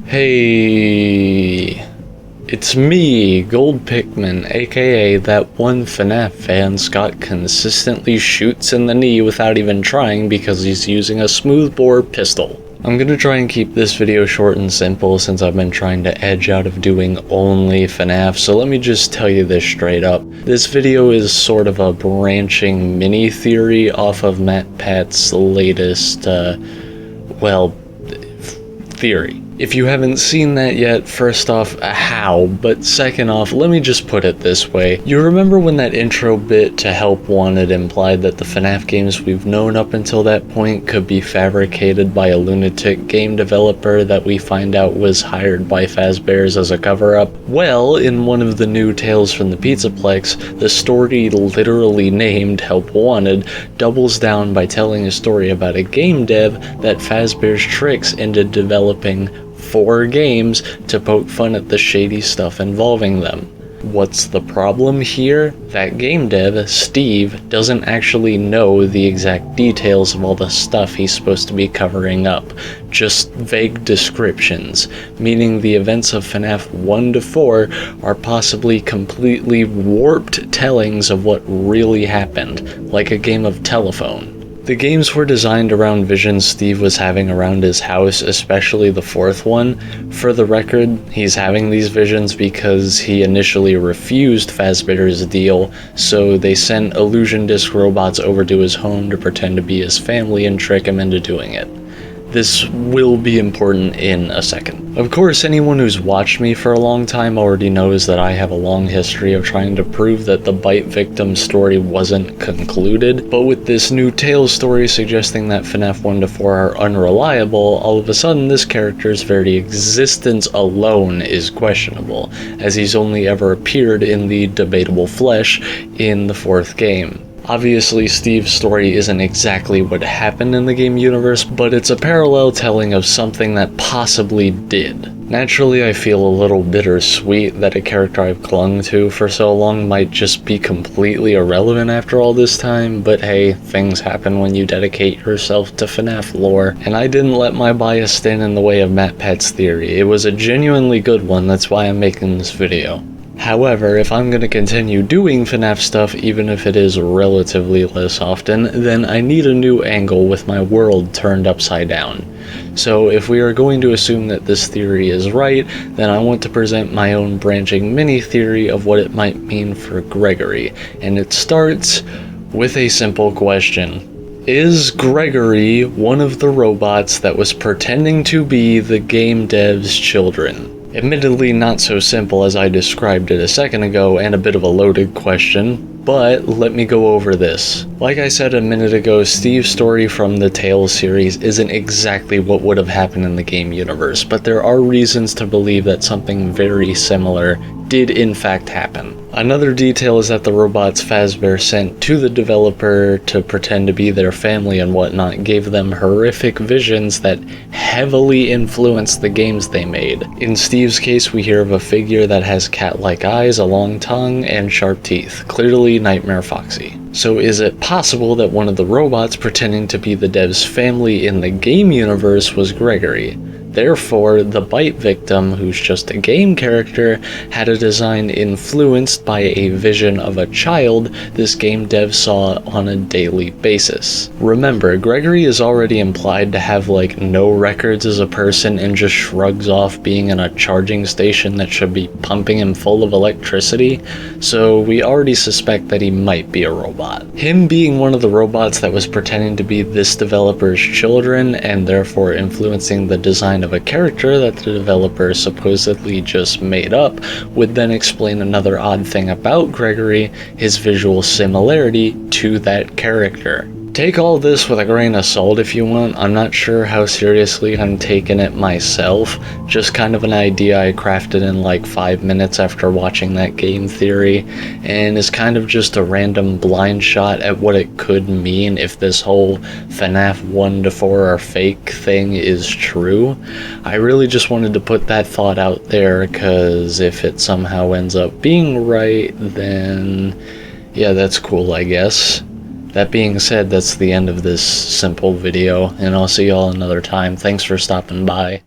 Hey, it's me, Gold Pikmin, aka that one FNAF fan Scott consistently shoots in the knee without even trying because he's using a smoothbore pistol. I'm gonna try and keep this video short and simple since I've been trying to edge out of doing only FNAF, so let me just tell you this straight up. This video is sort of a branching mini-theory off of MatPat's latest, theory. If you haven't seen that yet, first off, how? But second off, let me just put it this way. You remember when that intro bit to Help Wanted implied that the FNAF games we've known up until that point could be fabricated by a lunatic game developer that we find out was hired by Fazbear's as a cover-up? Well, in one of the new Tales from the Pizzaplex, the story literally named Help Wanted doubles down by telling a story about a game dev that Fazbear's Tricks ended developing 4 games to poke fun at the shady stuff involving them. What's the problem here? That game dev, Steve, doesn't actually know the exact details of all the stuff he's supposed to be covering up, just vague descriptions, meaning the events of FNAF 1 to 4 are possibly completely warped tellings of what really happened, like a game of telephone. The games were designed around visions Steve was having around his house, especially the 4th one. For the record, he's having these visions because he initially refused Fazbear's deal, so they sent illusion disc robots over to his home to pretend to be his family and trick him into doing it. This will be important in a second. Of course, anyone who's watched me for a long time already knows that I have a long history of trying to prove that the Bite Victim story wasn't concluded, but with this new Tales story suggesting that FNAF 1 to 4 are unreliable, all of a sudden this character's very existence alone is questionable, as he's only ever appeared in the debatable flesh in the 4th game. Obviously, Steve's story isn't exactly what happened in the game universe, but it's a parallel telling of something that possibly did. Naturally, I feel a little bittersweet that a character I've clung to for so long might just be completely irrelevant after all this time, but hey, things happen when you dedicate yourself to FNAF lore, and I didn't let my bias stand in the way of MatPat's theory. It was a genuinely good one, that's why I'm making this video. However, if I'm going to continue doing FNAF stuff, even if it is relatively less often, then I need a new angle with my world turned upside down. So if we are going to assume that this theory is right, then I want to present my own branching mini-theory of what it might mean for Gregory, and it starts with a simple question. Is Gregory one of the robots that was pretending to be the game dev's children? Admittedly not so simple as I described it a second ago, and a bit of a loaded question, but let me go over this. Like I said a minute ago, Steve's story from the Tales series isn't exactly what would have happened in the game universe, but there are reasons to believe that something very similar did in fact happen. Another detail is that the robots Fazbear sent to the developer to pretend to be their family and whatnot gave them horrific visions that heavily influenced the games they made. In Steve's case, we hear of a figure that has cat-like eyes, a long tongue, and sharp teeth, clearly Nightmare Foxy. So is it possible that one of the robots pretending to be the dev's family in the game universe was Gregory? Therefore, the Bite Victim, who's just a game character, had a design influenced by a vision of a child this game dev saw on a daily basis. Remember, Gregory is already implied to have no records as a person and just shrugs off being in a charging station that should be pumping him full of electricity, so we already suspect that he might be a robot. Him being one of the robots that was pretending to be this developer's children and therefore influencing the design of a character that the developer supposedly just made up would then explain another odd thing about Gregory, his visual similarity to that character. Take all this with a grain of salt if you want. I'm not sure how seriously I'm taking it myself, just kind of an idea I crafted in 5 minutes after watching that game theory, and is kind of just a random blind shot at what it could mean if this whole FNAF 1 to 4 are fake thing is true. I really just wanted to put that thought out there, because if it somehow ends up being right, then yeah, that's cool, I guess. That being said, that's the end of this simple video, and I'll see y'all another time. Thanks for stopping by.